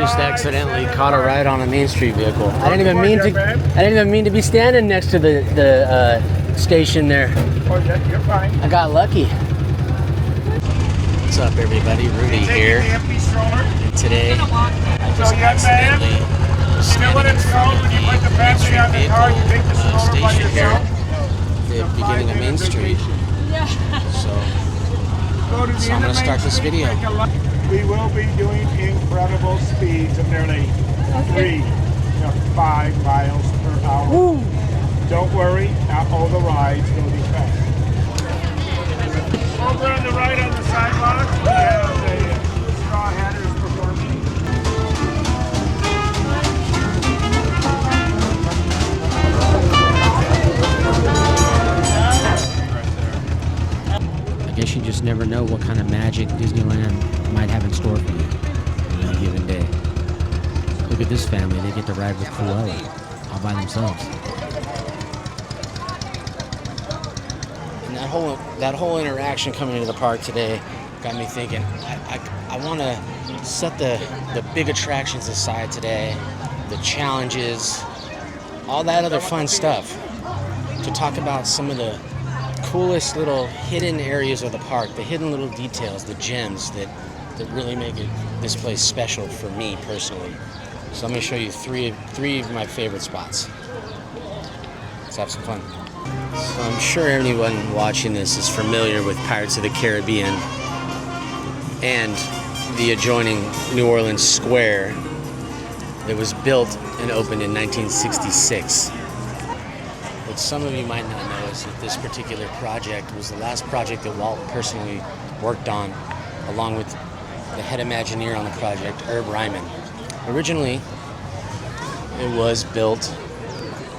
just accidentally caught a ride on a Main Street vehicle. I didn't even mean to be standing next to the station there. Oh, yeah, you're fine. I got lucky. What's up, everybody? Rudy here. And today, I just accidentally was standing in front of the Main Street vehicle station here at the beginning of Main Street. So I'm going to start this video. We will be doing incredible speeds of nearly 3 to 5 miles per hour. Woo. Don't worry, not all the rides will be fast. Over on the right on the sidewalk, we have a straw hatters performing. I guess you just never know what kind of magic Disneyland might have in store for you on any given day. Look at this family, they get to ride with Cruella all by themselves. And that whole interaction coming into the park today got me thinking, I want to set the big attractions aside today, the challenges, all that other fun stuff, to talk about some of the coolest little hidden areas of the park, the hidden little details, the gems that really make this place special for me personally. So I'm going to show you three of my favorite spots. Let's have some fun. So I'm sure anyone watching this is familiar with Pirates of the Caribbean and the adjoining New Orleans Square that was built and opened in 1966. What some of you might not know is that this particular project was the last project that Walt personally worked on, along with the head Imagineer on the project, Ryman. Originally, it was built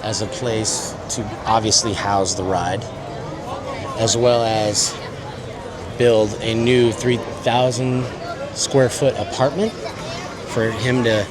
as a place to obviously house the ride, as well as build a new 3,000 square foot apartment for him to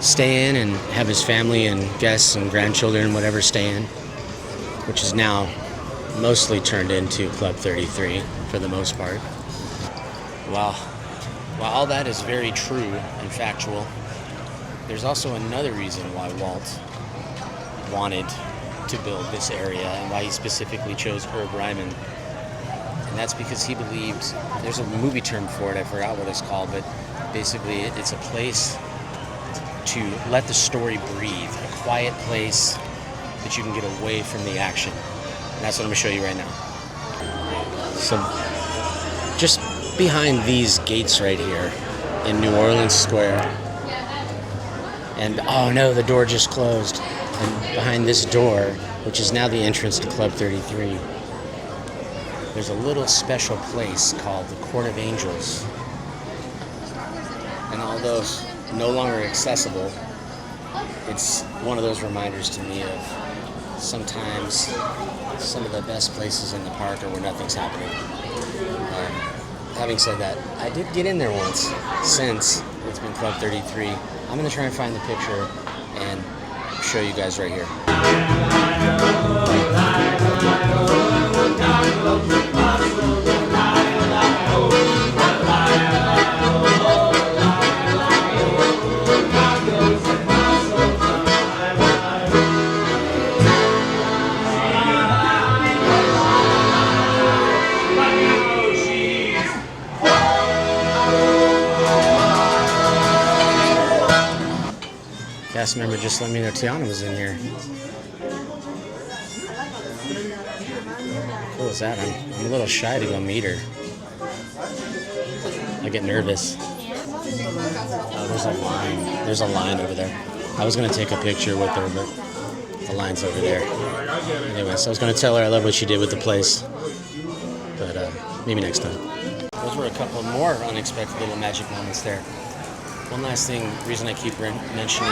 stay in and have his family and guests and grandchildren and whatever stay in, which is now mostly turned into Club 33 for the most part. While all that is very true and factual, there's also another reason why Walt wanted to build this area and why he specifically chose Ryman. And that's because he believed, there's a movie term for it, I forgot what it's called, but basically it's a place to let the story breathe, a quiet place that you can get away from the action. And that's what I'm going to show you right now. So just behind these gates right here in New Orleans Square, and oh no, the door just closed. And behind this door, which is now the entrance to Club 33, there's a little special place called the Court of Angels. And although no longer accessible, it's one of those reminders to me of sometimes some of the best places in the park are where nothing's happening. Having said that, I did get in there once since it's been Club 33. I'm going to try and find the picture and show you guys right here. Cast member just let me know Tiana was in here. Cool is that? I'm a little shy to go meet her. I get nervous. Oh, there's a line. There's a line over there. I was gonna take a picture with her, but the line's over there. Anyway, so I was gonna tell her I love what she did with the place, but maybe next time. Those were a couple more unexpected little magic moments there. One last thing, reason I keep mentioning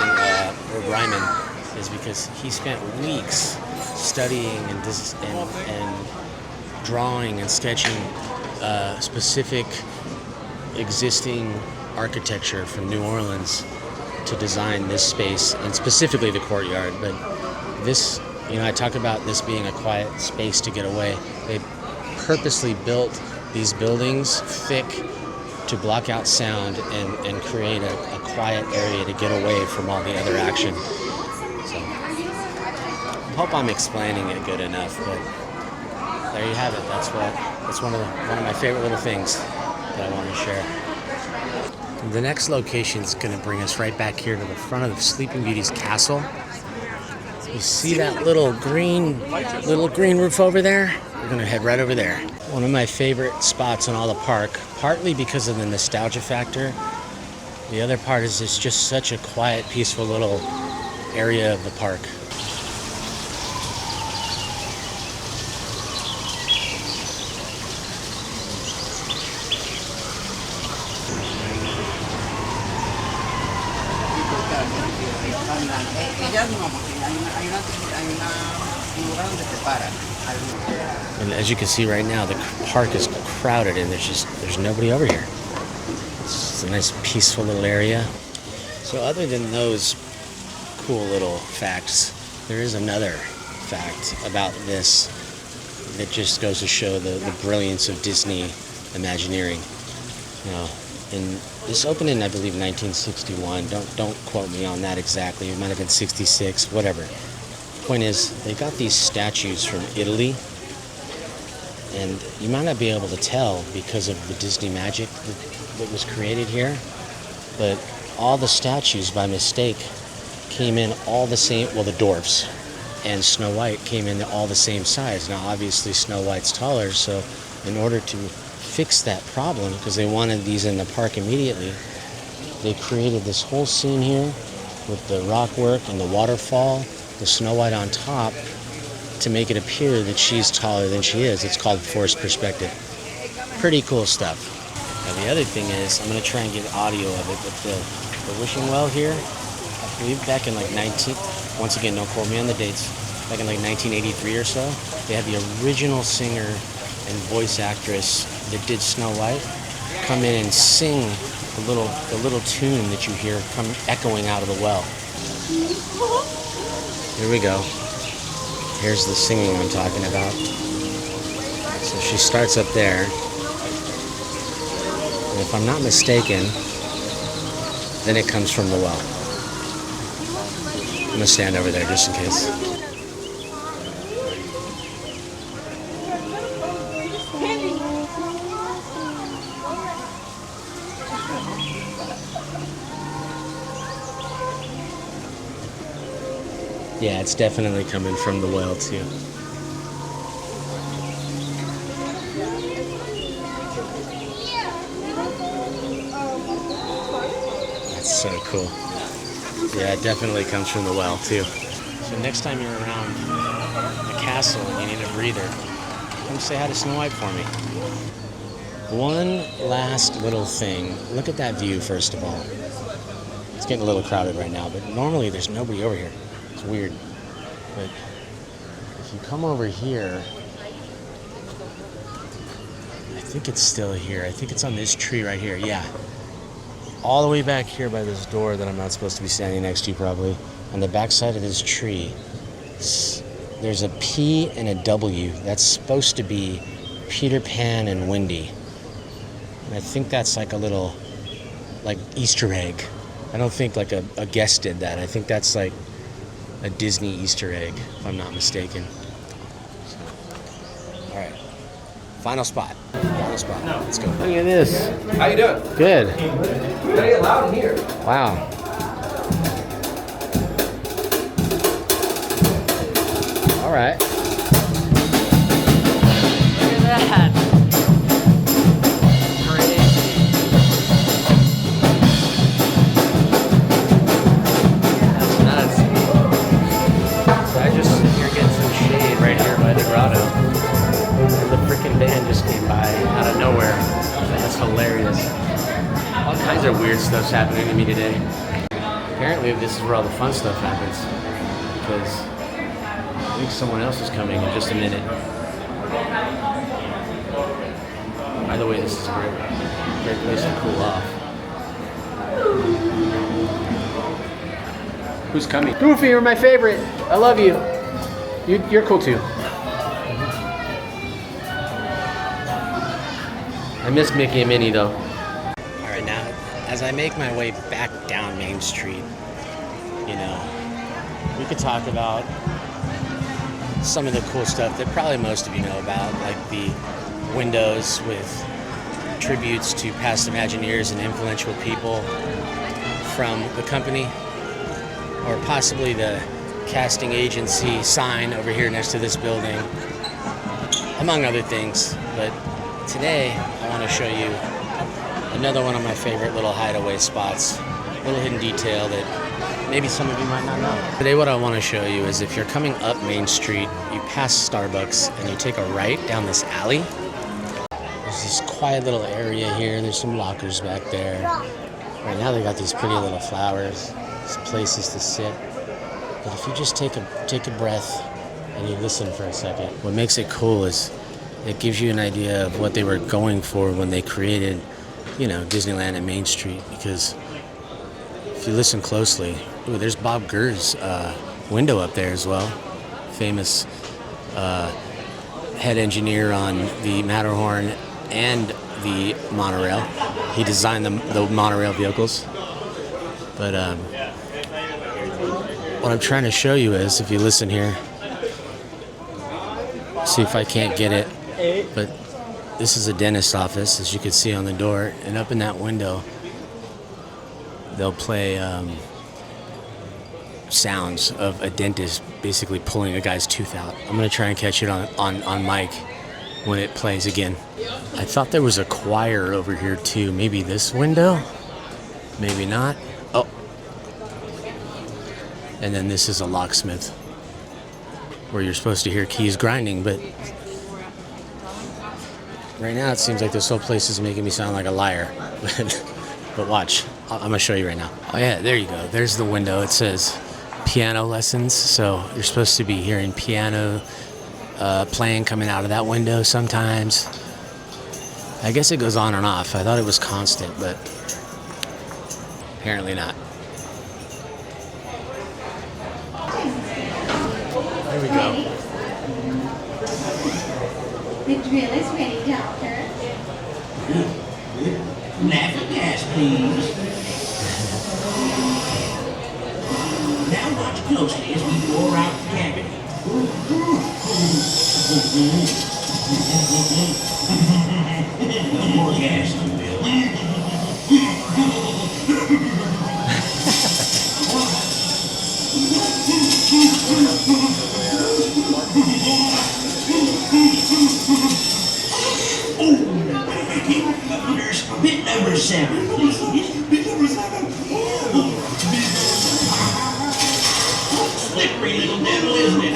Ryman is because he spent weeks studying and drawing and sketching specific existing architecture from New Orleans to design this space, and specifically the courtyard. But this, I talk about this being a quiet space to get away. They purposely built these buildings thick to block out sound and create a quiet area to get away from all the other action. So I hope I'm explaining it good enough, but there you have it. That's one of my favorite little things that I want to share. The next location is going to bring us right back here to the front of the Sleeping Beauty's castle. You see that little green roof over there? We're going to head right over there. One of my favorite spots in all the park, partly because of the nostalgia factor. The other part is it's just such a quiet, peaceful little area of the park. And as you can see right now, the park is crowded and there's nobody over here. It's a nice peaceful little area. So other than those cool little facts, there is another fact about this that just goes to show the brilliance of Disney Imagineering. You know, and this opened in, I believe, 1961. Don't quote me on that exactly. It might have been 66, whatever. Point is, they got these statues from Italy, and you might not be able to tell because of the Disney magic that was created here, but all the statues by mistake came in all the same, well, the dwarfs and Snow White came in all the same size. Now obviously Snow White's taller, so in order to fix that problem, because they wanted these in the park immediately, they created this whole scene here with the rock work and the waterfall, the Snow White on top, to make it appear that she's taller than she is. It's called forced perspective. Pretty cool stuff. Now the other thing is, I'm going to try and get audio of it, but the wishing well here, I believe back in like once again, don't quote me on the dates, back in like 1983 or so, they had the original singer and voice actress that did Snow White come in and sing the little tune that you hear come echoing out of the well. Here we go. Here's the singing I'm talking about. So she starts up there. And if I'm not mistaken, then it comes from the well. I'm gonna stand over there just in case. Yeah, it's definitely coming from the well too. That's so cool. Yeah, it definitely comes from the well too. So next time you're around the castle and you need a breather, come say hi to Snow White for me. One last little thing. Look at that view first of all. It's getting a little crowded right now, but normally there's nobody over here. It's weird, but if you come over here, I think it's still here. I think it's on this tree right here. Yeah, all the way back here by this door that I'm not supposed to be standing next to probably. On the back side of this tree, there's a P and a W. That's supposed to be Peter Pan and Wendy. And I think that's like a little, like, Easter egg. I don't think like a guest did that. I think that's like a Disney Easter egg, if I'm not mistaken. So, all right, final spot. Let's go. Look at this. How you doing? Good. Very loud in here. Wow. All right. Look at that. Grotto. And the freaking band just came by out of nowhere. That's hilarious. All kinds of weird stuff's happening to me today. Apparently this is where all the fun stuff happens, because I think someone else is coming in just a minute. By the way, this is a great place to cool off. Who's coming? Goofy, you're my favorite. I love you. You're cool too. I miss Mickey and Minnie though. as I make my way back down Main Street, you know, we could talk about some of the cool stuff that probably most of you know about, like the windows with tributes to past Imagineers and influential people from the company, or possibly the casting agency sign over here next to this building, among other things. But today I want to show you another one of my favorite little hideaway spots, a little hidden detail that maybe some of you might not know. Today what I want to show you is, if you're coming up Main Street, you pass Starbucks and you take a right down this alley. There's this quiet little area here. There's some lockers back there. Right now they got these pretty little flowers, some places to sit. But if you just take a breath and you listen for a second, what makes it cool is it gives you an idea of what they were going for when they created, you know, Disneyland and Main Street. Because if you listen closely, ooh, there's Bob Gurr's window up there as well. Famous head engineer on the Matterhorn and the monorail. He designed the monorail vehicles. But what I'm trying to show you is, if you listen here, see if I can't get it, but this is a dentist's office, as you can see on the door, and up in that window they'll play sounds of a dentist basically pulling a guy's tooth out. I'm going to try and catch it on mic when it plays again. I thought there was a choir over here too. Maybe this window? Maybe not. Oh. And then this is a locksmith, where you're supposed to hear keys grinding, but right now it seems like this whole place is making me sound like a liar. But watch, I'm gonna show you right now. Oh yeah, there you go. There's the window. It says piano lessons, so you're supposed to be hearing piano playing coming out of that window sometimes. I guess it goes on and off. I thought it was constant, but apparently not. Here we go. The drill is ready, Doctor. Natural gas, please. Now watch closely as we go around the cavity. More gas, you will. Bit number 7, please. Bit number 7. Slippery little devil, isn't it?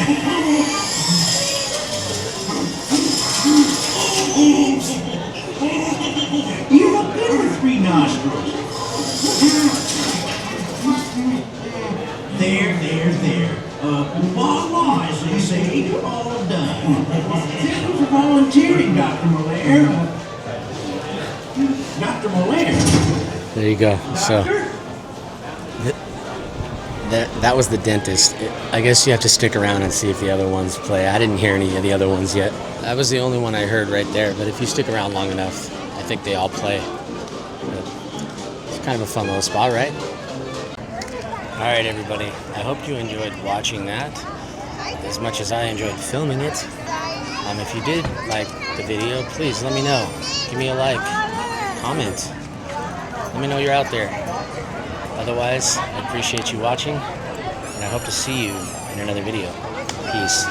You're up there with 3 nostrils. There. Voila, as they say, all done. Thank you for volunteering, Dr. Malaire. Dr. Malaire. There you go. So that was the dentist. I guess you have to stick around and see if the other ones play. I didn't hear any of the other ones yet. That was the only one I heard right there. But if you stick around long enough, I think they all play. But it's kind of a fun little spot, right? All right, everybody. I hope you enjoyed watching that as much as I enjoyed filming it. If you did like the video, please let me know. Give me a like, comment. Let me know you're out there. Otherwise, I appreciate you watching, and I hope to see you in another video. Peace.